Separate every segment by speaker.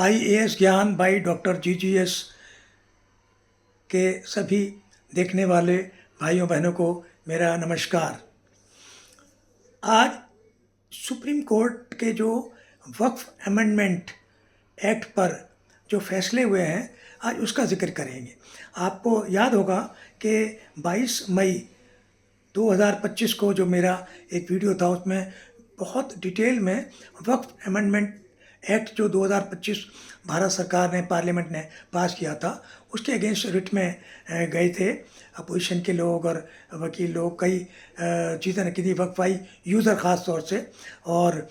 Speaker 1: IAS ज्ञान by doctor GGS के सभी देखने वाले भाइयों बहनों को मेरा नमस्कार। आज सुप्रीम कोर्ट के जो वक्फ अमेंडमेंट एक्ट पर जो फैसले हुए हैं, आज उसका जिक्र करेंगे। आपको याद होगा कि 22 मई 2025 को जो मेरा एक वीडियो था, उसमें बहुत डिटेल में वक्फ अमेंडमेंट एक्ट जो 2025 भारत सरकार ने, पार्लियामेंट ने पास किया था, उसके अगेंस्ट रिट में गए थे अपोजिशन के लोग और वकील लोग, कई चीज़ें रखी थी वक्फाई यूज़र ख़ास तौर से। और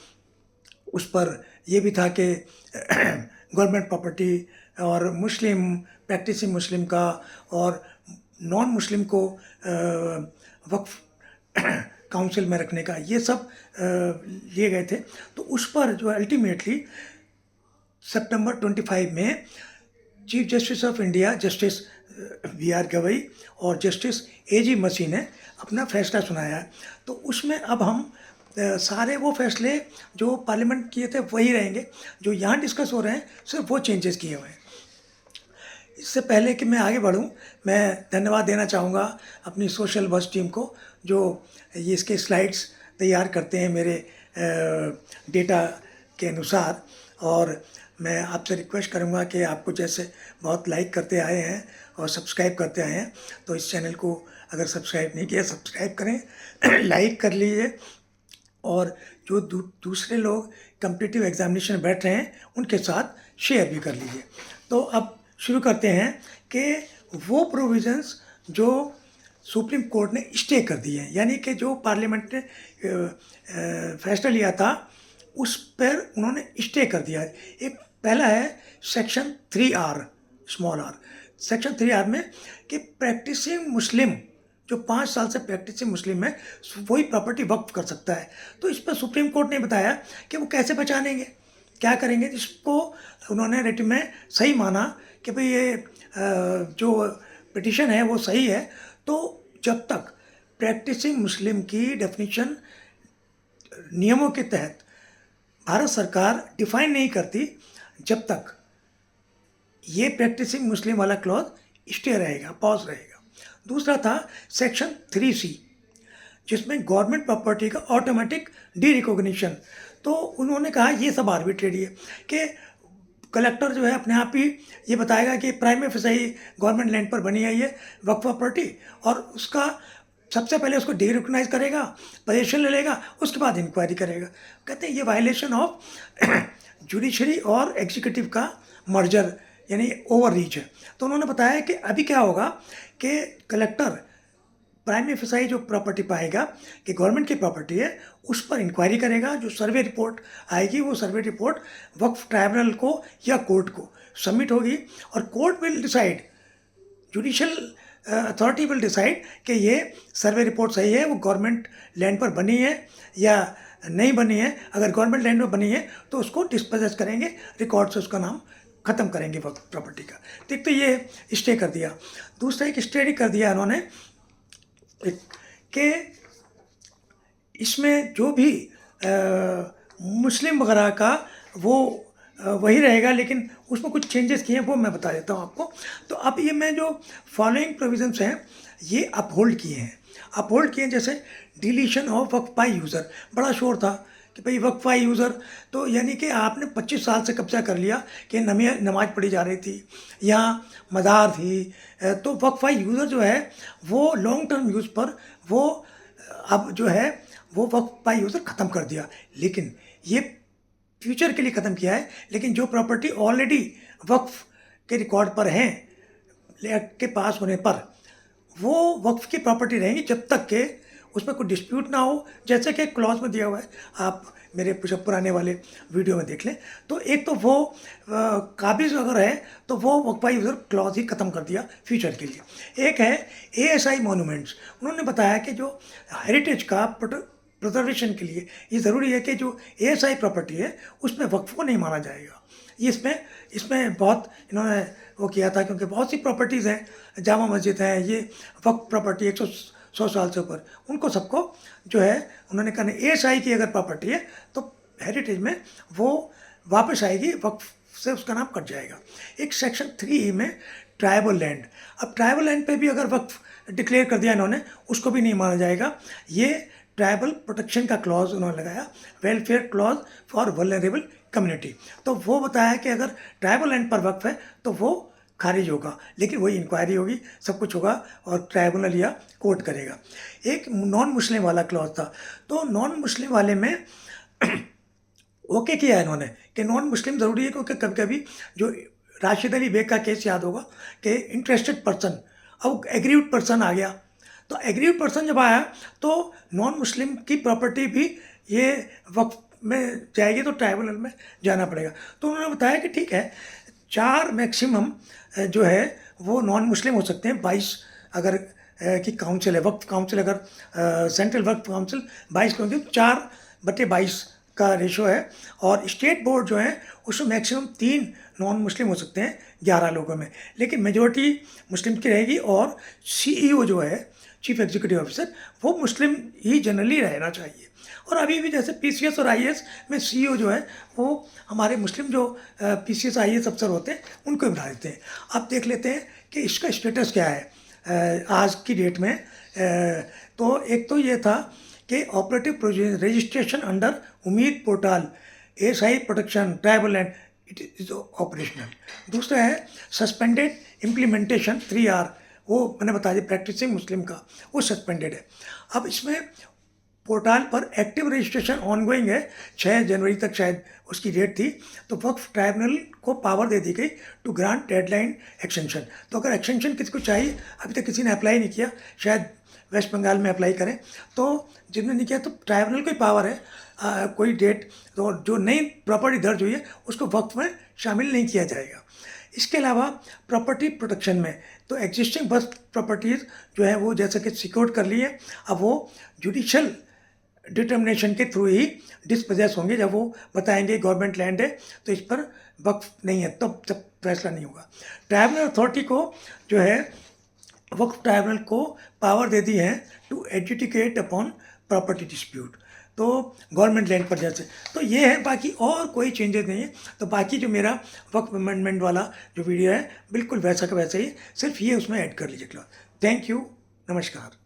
Speaker 1: उस पर ये भी था कि गवर्नमेंट प्रॉपर्टी और मुस्लिम, प्रैक्टिसिंग मुस्लिम का और नॉन मुस्लिम को वक्फ काउंसिल में रखने का, ये सब लिए गए थे। तो उस पर जो अल्टीमेटली सितंबर 25 में chief justice of India justice BR Gavai और जस्टिस AG मसी ने अपना फैसला सुनाया। तो उसमें अब हम सारे वो फैसले जो पार्लियामेंट किए थे वही रहेंगे, जो यहाँ डिस्कस हो रहे हैं सिर्फ वो चेंजेस किए हुए हैं। इससे पहले कि मैं आगे बढ़ूं, मैं धन्यवाद देना चाहूँगा अपनी सोशल बस टीम को, जो ये इसके स्लाइड्स तैयार करते हैं मेरे डेटा के अनुसार। और मैं आपसे रिक्वेस्ट करूँगा कि आपको जैसे बहुत लाइक करते आए हैं और सब्सक्राइब करते आए हैं, तो इस चैनल को अगर सब्सक्राइब नहीं किया, सब्सक्राइब करें, लाइक कर लीजिए। और जो दूसरे लोग कॉम्पिटिटिव एग्जामिनेशन में बैठ रहे हैं, उनके साथ शेयर भी कर लीजिए। तो अब शुरू करते हैं कि वो प्रोविज़न्स जो सुप्रीम कोर्ट ने स्टे कर दिए हैं, यानी कि जो पार्लियामेंट ने फैसला लिया था उस पर उन्होंने स्टे कर दिया है। एक पहला है section 3R small r। Section 3R में कि प्रैक्टिसिंग मुस्लिम जो 5 साल से प्रैक्टिसिंग मुस्लिम है, वही प्रॉपर्टी वक्फ कर सकता है। तो इस पर सुप्रीम कोर्ट ने बताया कि वो कैसे पहचानेंगे, क्या करेंगे। जिसको उन्होंने रिट में सही माना कि भाई ये जो पिटिशन है वो सही है। तो जब तक प्रैक्टिसिंग मुस्लिम की डेफिनेशन नियमों के तहत भारत सरकार डिफाइन नहीं करती, जब तक ये प्रैक्टिसिंग मुस्लिम वाला क्लॉज स्टे रहेगा, पॉज रहेगा। दूसरा था सेक्शन 3C, जिसमें गवर्नमेंट प्रॉपर्टी का ऑटोमेटिक डी रिकॉग्निशन। तो उन्होंने कहा ये सब आर्बिट्रेरी है कि कलेक्टर जो है अपने आप ही ये बताएगा कि प्राइम फेसाई गवर्नमेंट लैंड पर बनी है ये वक्फ प्रॉपर्टी, और उसका सबसे पहले उसको डी रिकॉग्नाइज करेगा, पोजीशन ले लेगा, उसके बाद इंक्वायरी करेगा। कहते हैं ये वायलेशन ऑफ जुडिशरी और एग्जीक्यूटिव का मर्जर, यानी ओवर रीच है। तो उन्होंने बताया कि अभी क्या होगा कि कलेक्टर प्राइम फेसाई जो प्रॉपर्टी पाएगा कि गवर्नमेंट की प्रॉपर्टी है, उस पर इंक्वायरी करेगा। जो सर्वे रिपोर्ट आएगी, वो सर्वे रिपोर्ट वक्फ ट्राइब्यूनल को या कोर्ट को सबमिट होगी, और court will decide, judicial authority will decide कि ये सर्वे रिपोर्ट सही है, वो गवर्नमेंट लैंड पर बनी है या नहीं बनी है। अगर गवर्नमेंट लैंड में बनी है तो उसको डिस्पोजेस करेंगे, रिकॉर्ड से उसका नाम ख़त्म करेंगे वक्फ प्रॉपर्टी का। ठीक, तो ये स्टे कर दिया। दूसरा एक स्टे कर दिया उन्होंने कि इसमें जो भी मुस्लिम वगैरह का वो वही रहेगा, लेकिन उसमें कुछ चेंजेस किए हैं, वो मैं बता देता हूँ आपको। तो अब ये मैं जो फॉलोइंग प्रोविजंस हैं ये अपहोल्ड किए हैं। जैसे डिलीशन ऑफ वक्फाई यूज़र, बड़ा शोर था कि भाई वक्फाई यूज़र, तो यानी कि आपने 25 साल से कब्जा कर लिया कि नमाज पढ़ी जा रही थी, यहाँ मज़ार थी, तो वक्फाई यूज़र जो है वो लॉन्ग टर्म यूज़ पर वो अब जो है वो वक्फाई यूज़र ख़त्म कर दिया। लेकिन ये फ्यूचर के लिए ख़त्म किया है, लेकिन जो प्रॉपर्टी ऑलरेडी वक्फ के रिकॉर्ड पर हैं, एक्ट के पास होने पर, वो वक्फ की प्रॉपर्टी रहेंगी जब तक के उसमें कोई डिस्प्यूट ना हो। जैसे कि क्लॉज में दिया हुआ है, आप मेरे पुराने वाले वीडियो में देख लें। तो एक तो वो काबिज अगर है तो वो वक्फा यूज़र क्लॉज ही ख़त्म कर दिया फ्यूचर के लिए। एक है ASI मोनूमेंट्स। उन्होंने बताया कि जो हेरिटेज का प्रिजर्वेशन के लिए ये ज़रूरी है कि जो ASI प्रॉपर्टी है उसमें वक्फ को नहीं माना जाएगा। ये इसमें बहुत इन्होंने वो किया था, क्योंकि बहुत सी प्रॉपर्टीज़ हैं, जामा मस्जिद है, ये वक्फ प्रॉपर्टी 100 साल से ऊपर, उनको सबको जो है उन्होंने कहा ASI की अगर प्रॉपर्टी है तो हेरिटेज में वो वापस आएगी वक्फ से उसका नाम कट जाएगा। एक सेक्शन 3 में ट्राइबल लैंड, अब ट्राइबल लैंड पे भी अगर वक्फ डिक्लेयर कर दिया इन्होंने, उसको भी नहीं माना जाएगा। ये ट्राइबल प्रोटेक्शन का क्लॉज उन्होंने लगाया, welfare clause for vulnerable community. तो वो बताया कि अगर ट्राइबल लैंड पर वक्फ है तो वो खारिज होगा, लेकिन वही इंक्वायरी होगी, सब कुछ होगा और ट्राइब्यूनल या कोर्ट करेगा। एक नॉन मुस्लिम वाला क्लॉज था, तो नॉन मुस्लिम वाले में ओके किया इन्होंने कि नॉन मुस्लिम ज़रूरी है, क्योंकि कभी कभी जो राशिद अली बेग का केस याद होगा कि इंटरेस्टेड पर्सन, अब एग्रीव्ड पर्सन आ गया, तो एग्रीव्ड पर्सन जब आया तो नॉन मुस्लिम की प्रॉपर्टी भी ये वक्फ में जाएगी, तो ट्राइब्यूनल में जाना पड़ेगा। तो उन्होंने बताया कि ठीक है, 4 मैक्सिमम जो है वो नॉन मुस्लिम हो सकते हैं, 22 अगर की काउंसिल है, वक्फ काउंसिल अगर सेंट्रल वक्फ काउंसिल 22 के होंगे, 4/22 का रेशो है। और स्टेट बोर्ड जो है उसमें मैक्सिमम 3 नॉन मुस्लिम हो सकते हैं 11 लोगों में, लेकिन मेजोरिटी मुस्लिम की रहेगी। और CEO जो है, चीफ एग्जीक्यूटिव ऑफिसर, वो मुस्लिम ही जनरली रहना चाहिए। और अभी भी जैसे PCS और IAS में CEO जो है वो हमारे मुस्लिम जो PCS IAS अफसर होते हैं उनको बना देते हैं। अब देख लेते हैं कि इसका स्टेटस क्या है आज की डेट में। तो एक तो ये था कि ऑपरेटिव प्रोविजन रजिस्ट्रेशन अंडर उम्मीद portal ASI protection tribal land it is operational. दूसरा है सस्पेंडेड इम्प्लीमेंटेशन 3R, वो मैंने बता दिया प्रैक्टिसिंग मुस्लिम का, वो सस्पेंडेड है। अब इसमें पोर्टल पर एक्टिव रजिस्ट्रेशन ऑनगोइंग है, 6 जनवरी तक शायद उसकी डेट थी। तो वक्फ ट्राइब्यूनल को पावर दे दी गई टू ग्रांट डेडलाइन एक्सटेंशन। तो अगर एक्सटेंशन किसी को चाहिए, अभी तक किसी ने अप्लाई नहीं किया, शायद वेस्ट बंगाल में अप्लाई करें, तो जिन्होंने नहीं किया तो ट्राइब्यूनल को ही पावर है कोई डेट, तो जो नई प्रॉपर्टी दर्ज हुई है उसको वक्फ में शामिल नहीं किया जाएगा। इसके अलावा प्रॉपर्टी प्रोटेक्शन में तो एग्जिस्टिंग बस प्रॉपर्टीज़ जो है वो जैसा कि सिक्योर कर ली है, अब वो जुडिशल डिटर्मिनेशन के थ्रू ही डिस्पोजेस होंगे। जब वो बताएंगे गवर्नमेंट लैंड है तो इस पर वक्फ नहीं है, तब फैसला नहीं होगा। ट्राइब्यूनल अथॉरिटी को जो है वक्फ ट्राइब्यूनल को पावर दे दी है to adjudicate upon property dispute, तो गवर्नमेंट लैंड पर जैसे। तो ये है, बाकी और कोई चेंजेस नहीं है। तो बाकी जो मेरा वक्फ अमेंडमेंट वाला जो वीडियो है बिल्कुल वैसा का वैसा ही, सिर्फ ये उसमें ऐड कर लीजिए। थैंक यू, नमस्कार।